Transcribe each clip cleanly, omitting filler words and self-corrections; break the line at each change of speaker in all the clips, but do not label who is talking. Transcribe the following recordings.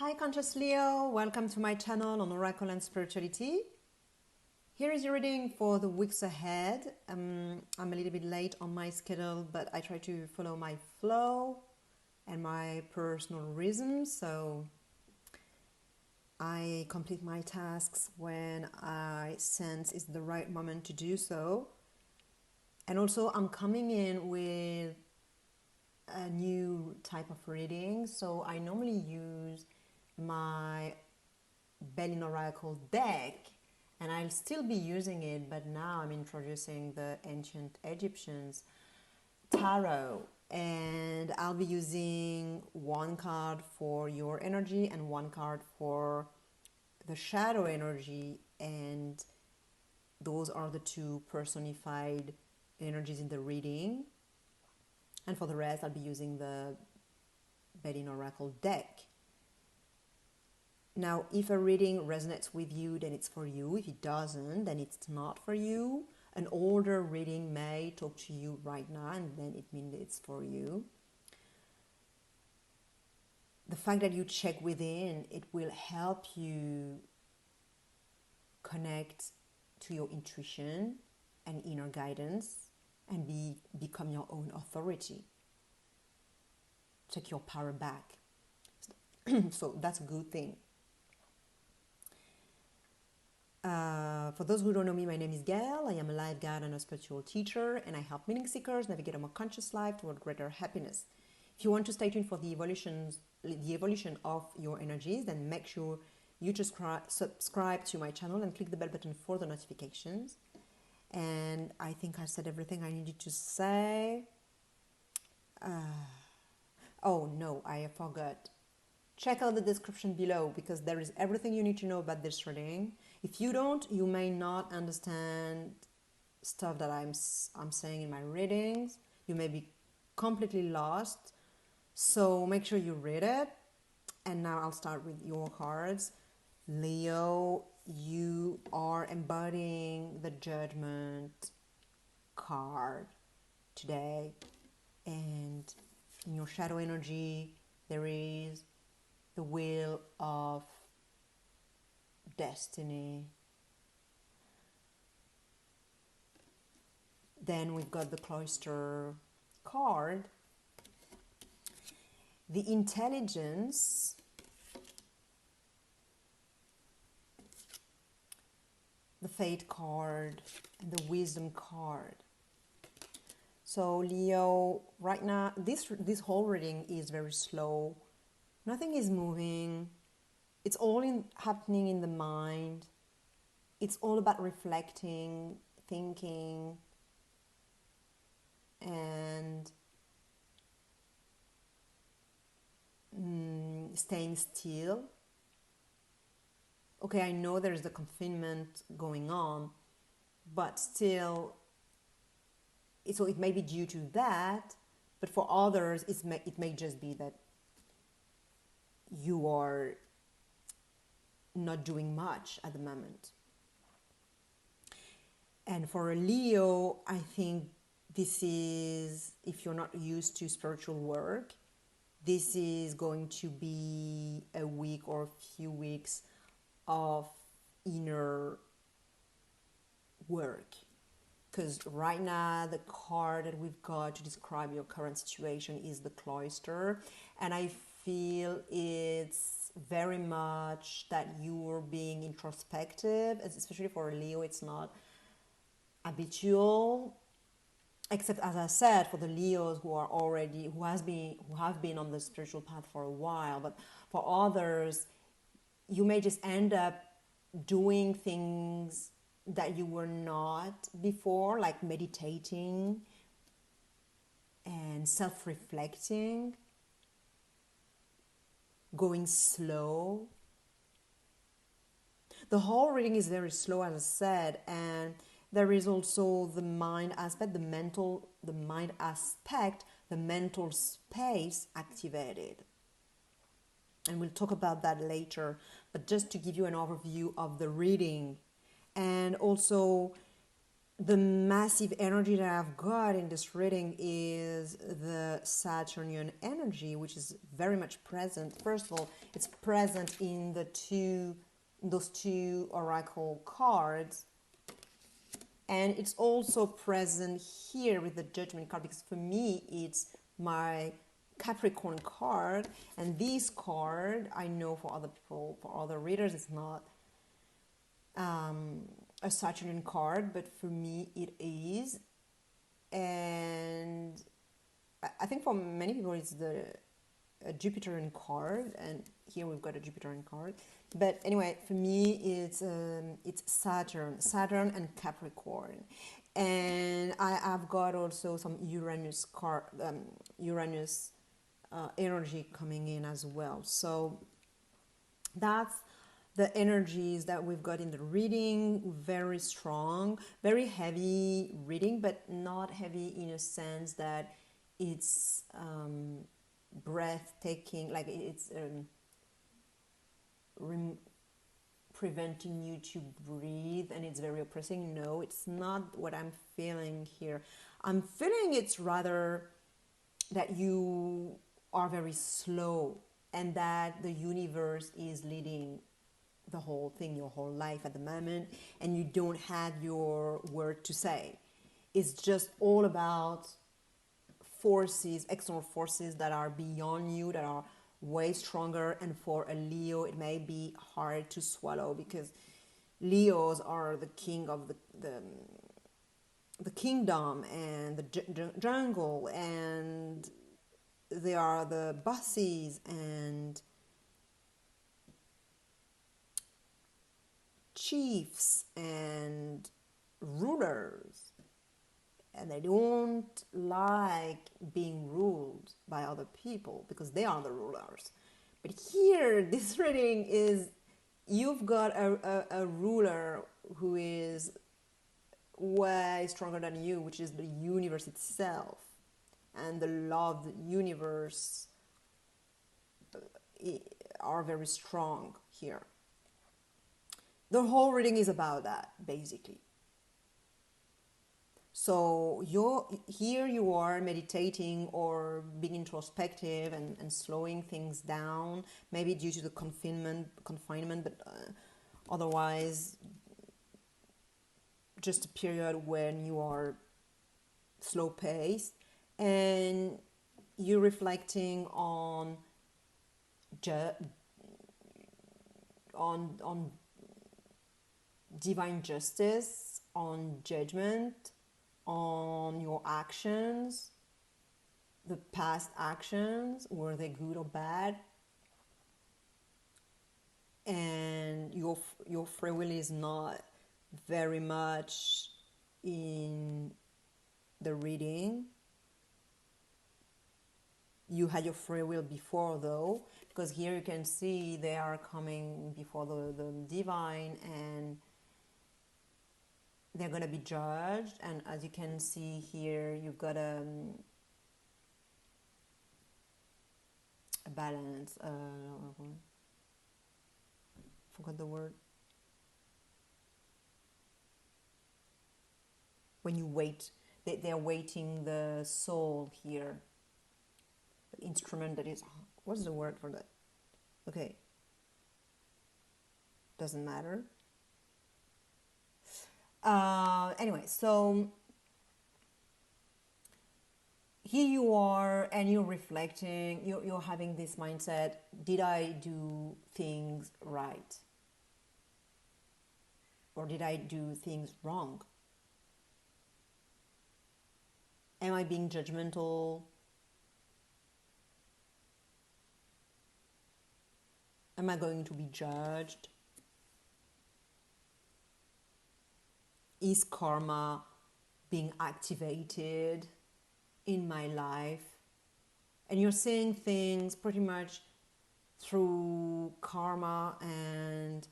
Hi Conscious Leo, welcome to my channel on Oracle and Spirituality. Here is your reading for the weeks ahead. I'm a little bit late on my schedule, but I try to follow my flow and my personal rhythm, so I complete my tasks when I sense it's the right moment to do so. And also I'm coming in with a new type of reading, so I normally use my Belline Oracle deck, and I'll still be using it, but now I'm introducing the ancient Egyptians tarot, and I'll be using one card for your energy and one card for the shadow energy, and those are the two personified energies in the reading. And for the rest, I'll be using the Belline Oracle deck. Now, if a reading resonates with you, then it's for you. If it doesn't, then it's not for you. An older reading may talk to you right now, and then it means it's for you. The fact that you check within, it will help you connect to your intuition and inner guidance and become your own authority. Take your power back. So that's a good thing. For those who don't know me, my name is Gail. I am a life guide and a spiritual teacher, and I help meaning seekers navigate a more conscious life toward greater happiness. If you want to stay tuned for the evolution of your energies, then make sure you just subscribe to my channel and click the bell button for the notifications. And I think I said everything I needed to say. Oh no, I forgot. Check out the description below because there is everything you need to know about this reading. If you don't, you may not understand stuff that I'm saying in my readings. You may be completely lost. So make sure you read it. And now I'll start with your cards. Leo, you are embodying the Judgment card today. And in your shadow energy, there is the wheel of destiny. Then we've got the cloister card, the intelligence, the fate card, and the wisdom card. So Leo, right now, this whole reading is very slow. Nothing is moving. It's all happening in the mind. It's all about reflecting, thinking, and staying still. Okay, I know there's the confinement going on, but still, so it may be due to that, but for others, it may just be that you are not doing much at the moment. And for a Leo, I think this is, if you're not used to spiritual work, this is going to be a week or a few weeks of inner work. Because right now, the card that we've got to describe your current situation is the cloister. And I feel it's very much that you're being introspective, especially for a Leo. It's not habitual, except, as I said, for the Leos who have been on the spiritual path for a while. But for others, you may just end up doing things that you were not before, like meditating and self-reflecting, going slow. The whole reading is very slow, as I said, and there is also the mind aspect, the mind aspect, the mental space activated. And we'll talk about that later, but just to give you an overview of the reading. And also, the massive energy that I've got in this reading is the Saturnian energy, which is very much present. First of all, it's present in those two oracle cards, and it's also present here with the Judgment card, because for me it's my Capricorn card, and this card, I know for other people, for other readers, it's not a Saturnian card, but for me it is. And I think for many people it's a Jupiterian card, and here we've got a Jupiterian card. But anyway, for me it's Saturn and Capricorn, and I've got also some Uranus card, Uranus energy coming in as well. So that's the energies that we've got in the reading. Very strong, very heavy reading, but not heavy in a sense that it's breathtaking, like it's preventing you to breathe and it's very oppressing. No, it's not what I'm feeling here. I'm feeling it's rather that you are very slow, and that the universe is leading the whole thing, your whole life at the moment, and you don't have your word to say. It's just all about forces, external forces that are beyond you, that are way stronger. And for a Leo, it may be hard to swallow, because Leos are the king of the kingdom and the jungle, and they are the bosses and chiefs and rulers, and they don't like being ruled by other people because they are the rulers. But here, this reading is, you've got a ruler who is way stronger than you, which is the universe itself, and the law of the universe are very strong here. The whole reading is about that, basically. So here you are meditating or being introspective and slowing things down, maybe due to the confinement, but otherwise just a period when you are slow paced, and you're reflecting on divine justice, on judgment, on your actions, the past actions, were they good or bad? And your free will is not very much in the reading. You had your free will before, though, because here you can see they are coming before the divine, and they're going to be judged. And as you can see here, you've got a balance. Forgot the word. When you wait, they're waiting the soul here. The instrument that is, what's the word for that? Okay, doesn't matter. Anyway, so here you are, and you're reflecting, you're having this mindset: did I do things right, or did I do things wrong? Am I being judgmental? Am I going to be judged? Is karma being activated in my life? And you're seeing things pretty much through karma and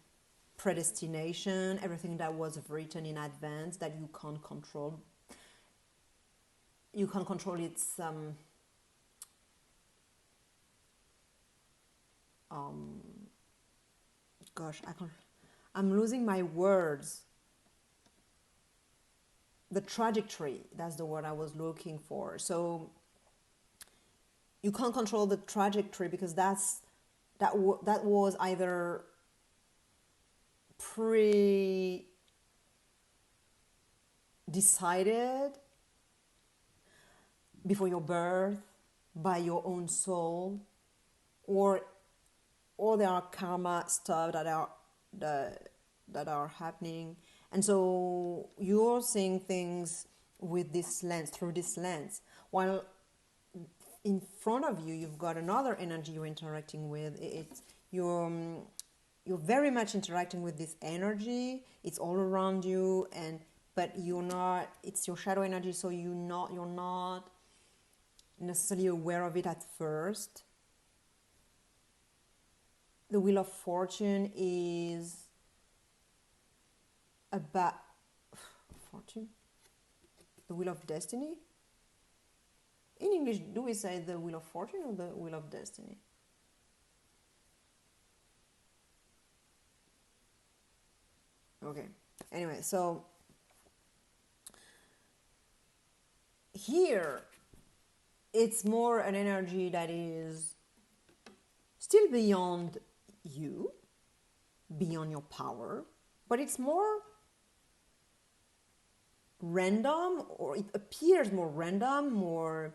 predestination, everything that was written in advance that you can't control. You can't control its I'm losing my words. the trajectory, that's the word I was looking for. So you can't control the trajectory because that was either pre-decided before your birth by your own soul, or there are karma stuff that are happening, and so you're seeing things with this lens, through this lens, while in front of you you've got another energy you're interacting with. You're very much interacting with this energy. It's all around you, but you're not. It's your shadow energy, so you're not necessarily aware of it at first. The Wheel of Fortune is about fortune. The Wheel of Destiny. In English, do we say the Wheel of Fortune or the Wheel of Destiny? Okay. Anyway, so here it's more an energy that is still beyond you, beyond your power, but it's more random, or it appears more random, more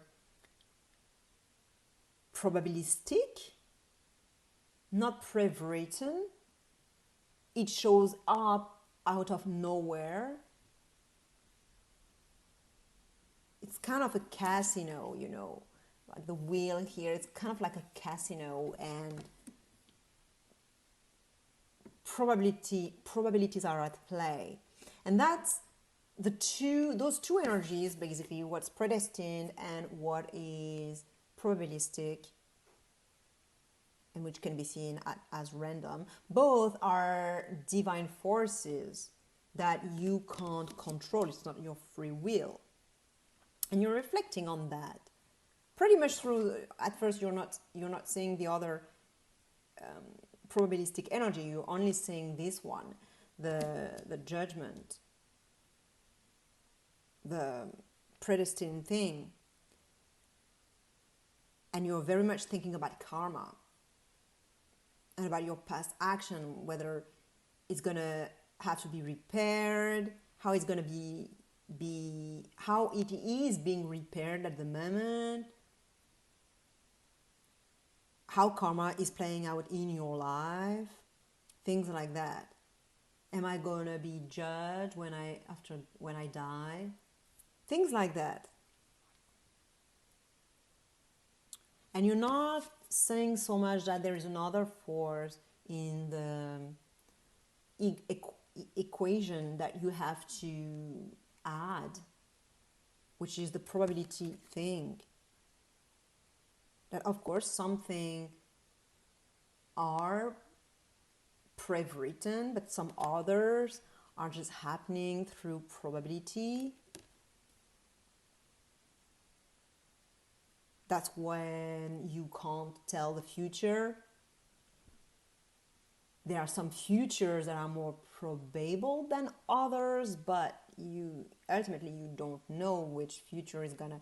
probabilistic, not pre-written. It shows up out of nowhere. It's kind of a casino, like the wheel here. It's kind of like a casino, and probabilities are at play, and that's those two energies, basically what's predestined and what is probabilistic, and which can be seen as random. Both are divine forces that you can't control. It's not your free will, and you're reflecting on that pretty much through. At first, you're not seeing the other probabilistic energy. You're only seeing this one, the judgment, the predestined thing, and you're very much thinking about karma and about your past action, whether it's gonna have to be repaired, how it's gonna be how it is being repaired at the moment, how karma is playing out in your life, things like that. Am I gonna be judged when I die? Things like that. And you're not saying so much that there is another force in the equation that you have to add, which is the probability thing. That of course something are pre-written, but some others are just happening through probability. That's when you can't tell the future. There are some futures that are more probable than others, but ultimately you don't know which future is gonna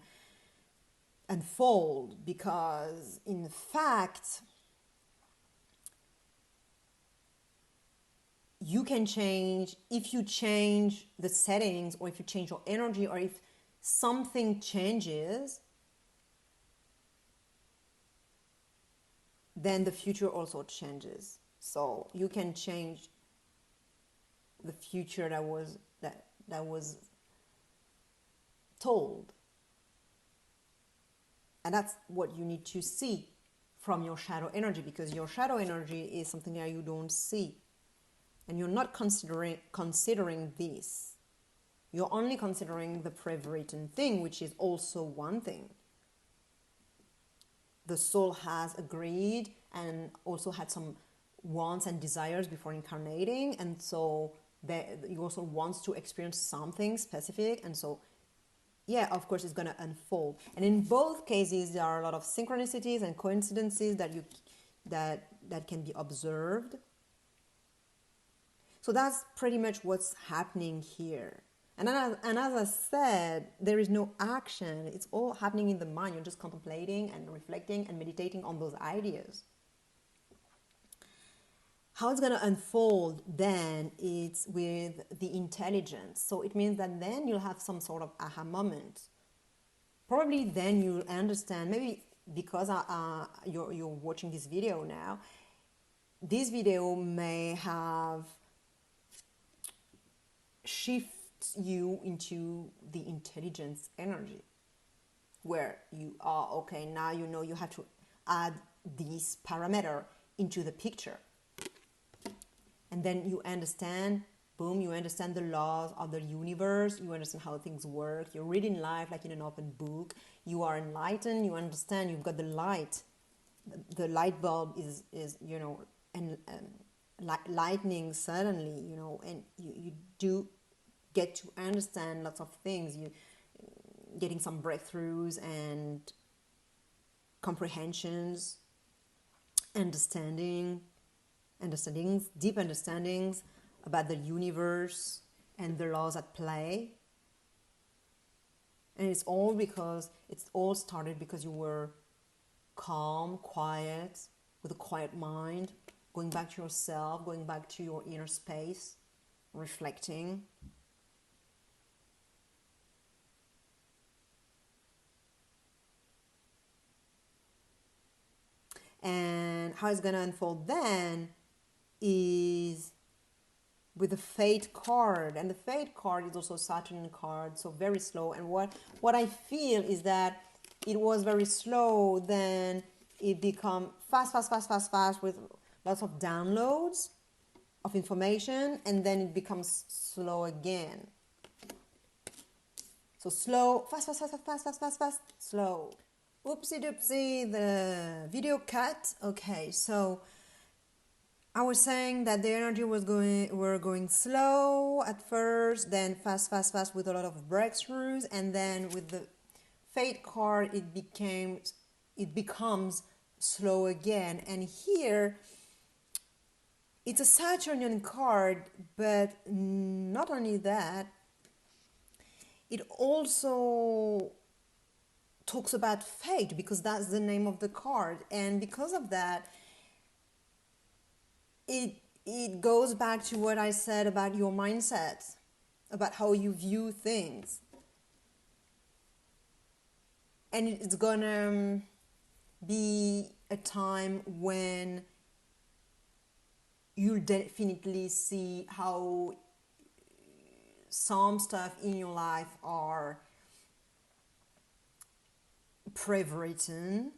unfold, because in fact you can change. If you change the settings, or if you change your energy, or if something changes, then the future also changes. So you can change the future that was told. And that's what you need to see from your shadow energy, because your shadow energy is something that you don't see. And you're not considering this. You're only considering the pre-written thing, which is also one thing. The soul has agreed and also had some wants and desires before incarnating, and so you also wants to experience something specific, and so yeah, of course it's going to unfold. And in both cases there are a lot of synchronicities and coincidences that can be observed. So that's pretty much what's happening here. And as I said, there is no action. It's all happening in the mind. You're just contemplating and reflecting and meditating on those ideas. How it's going to unfold then is with the intelligence. So it means that then you'll have some sort of aha moment. Probably then you'll understand, maybe because you're watching this video now, this video may have shifted you into the intelligence energy, where you are, okay, now you know you have to add this parameter into the picture. And then you understand, boom, you understand the laws of the universe, you understand how things work, you're reading life like in an open book, you are enlightened, you understand, you've got the light. The light bulb is you know, and lightning suddenly, you know, and you do get to understand lots of things. You getting some breakthroughs and comprehensions, understandings, deep understandings about the universe and the laws at play. And it's all started because you were calm, quiet, with a quiet mind, going back to yourself, going back to your inner space, reflecting. And how it's going to unfold then is with the Fate card. And the Fate card is also a Saturn card, so very slow. And what I feel is that it was very slow, then it become fast with lots of downloads of information, and then it becomes slow again. So slow, fast, slow. Oopsie doopsie, the video cut. Okay, so I was saying that the energy were going slow at first, then fast with a lot of breakthroughs, and then with the Fate card it becomes slow again. And here it's a Saturnian card, but not only that, it also talks about fate, because that's the name of the card. And because of that, it goes back to what I said about your mindset, about how you view things. And it's gonna be a time when you'll definitely see how some stuff in your life are pre-written,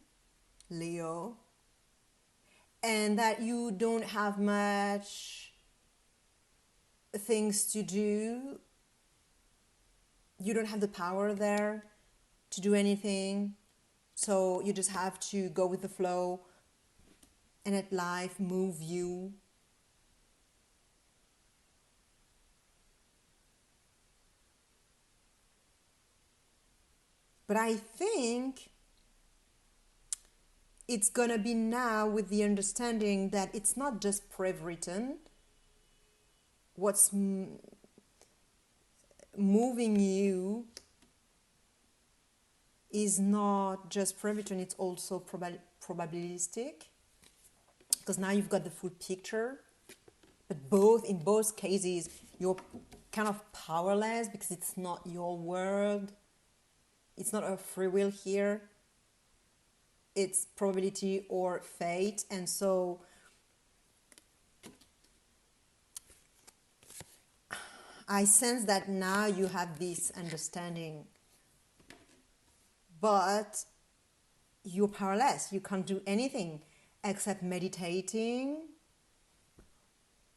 Leo, and that you don't have much things to do. You don't have the power there to do anything. So you just have to go with the flow and let life move you. But I think it's gonna be now with the understanding that it's not just pre-written. What's moving you is not just pre-written, it's also probabilistic, because now you've got the full picture. But in both cases, you're kind of powerless because it's not your world. It's not a free will here. It's probability or fate. And so I sense that now you have this understanding, but you're powerless. You can't do anything except meditating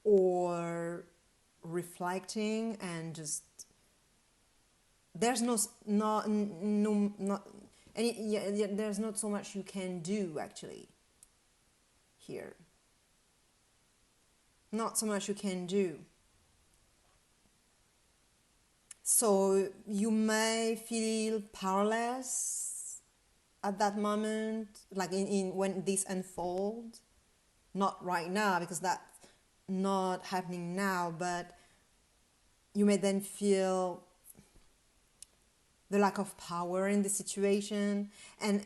or reflecting, and just there's there's not so much you can do actually here. Not so much you can do. So you may feel powerless at that moment, like in when this unfolds. Not right now, because that's not happening now, but you may then feel the lack of power in the situation. And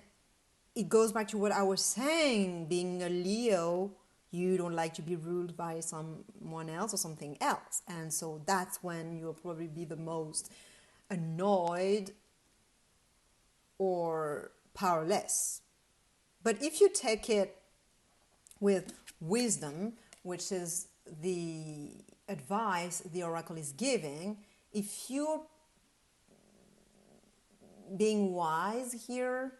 it goes back to what I was saying, being a Leo, you don't like to be ruled by someone else or something else. And so that's when you'll probably be the most annoyed or powerless. But if you take it with wisdom, which is the advice the oracle is giving, if you're being wise here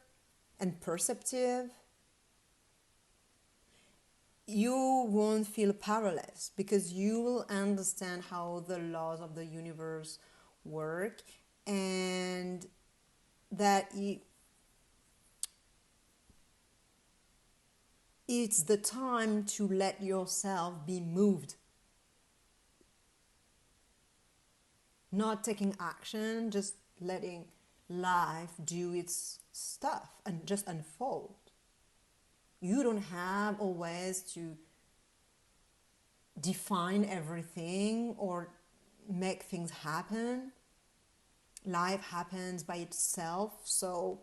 and perceptive, you won't feel powerless because you will understand how the laws of the universe work, and that it's the time to let yourself be moved. Not taking action, just letting life do its stuff and just unfold. You don't have always to define everything or make things happen. Life happens by itself. So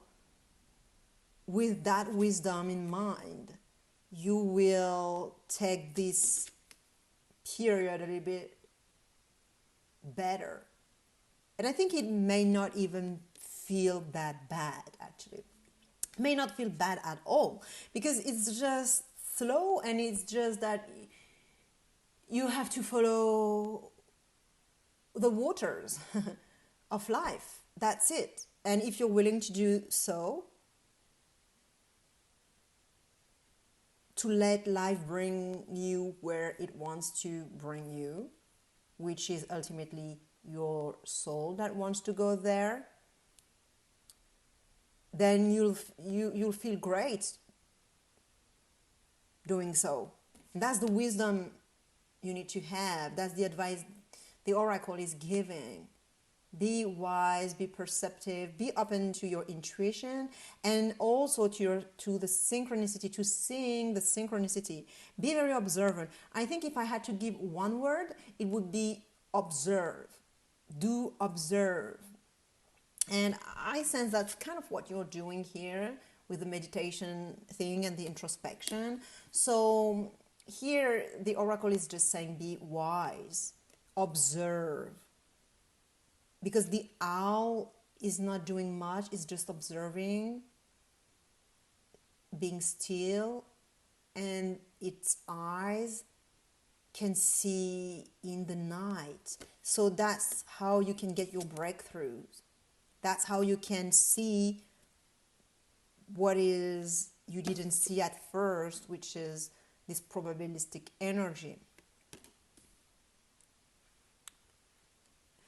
with that wisdom in mind, you will take this period a little bit better. And I think it may not even feel that bad, actually. It may not feel bad at all, because it's just slow, and it's just that you have to follow the waters of life. That's it. And if you're willing to do so, to let life bring you where it wants to bring you, which is ultimately your soul that wants to go there, then you'll feel great doing so. That's the wisdom you need to have. That's the advice the oracle is giving. Be wise, be perceptive, be open to your intuition, and also to the synchronicity, to seeing the synchronicity. Be very observant. I think if I had to give one word, it would be observe. Do observe. And I sense that's kind of what you're doing here with the meditation thing and the introspection. So here the oracle is just saying be wise, observe. Because the owl is not doing much, it's just observing, being still, and its eyes can see in the night. So that's how you can get your breakthroughs. That's how you can see what is you didn't see at first, which is this probabilistic energy.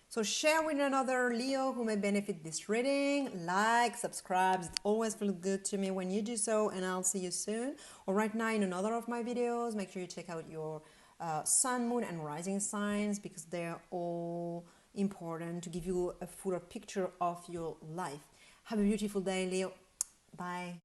So share with another Leo who may benefit this reading. Like, subscribe. It always feels good to me when you do so, and I'll see you soon. Or right now in another of my videos. Make sure you check out your sun, moon, and rising signs, because they're all important to give you a fuller picture of your life. Have a beautiful day, Leo. Bye.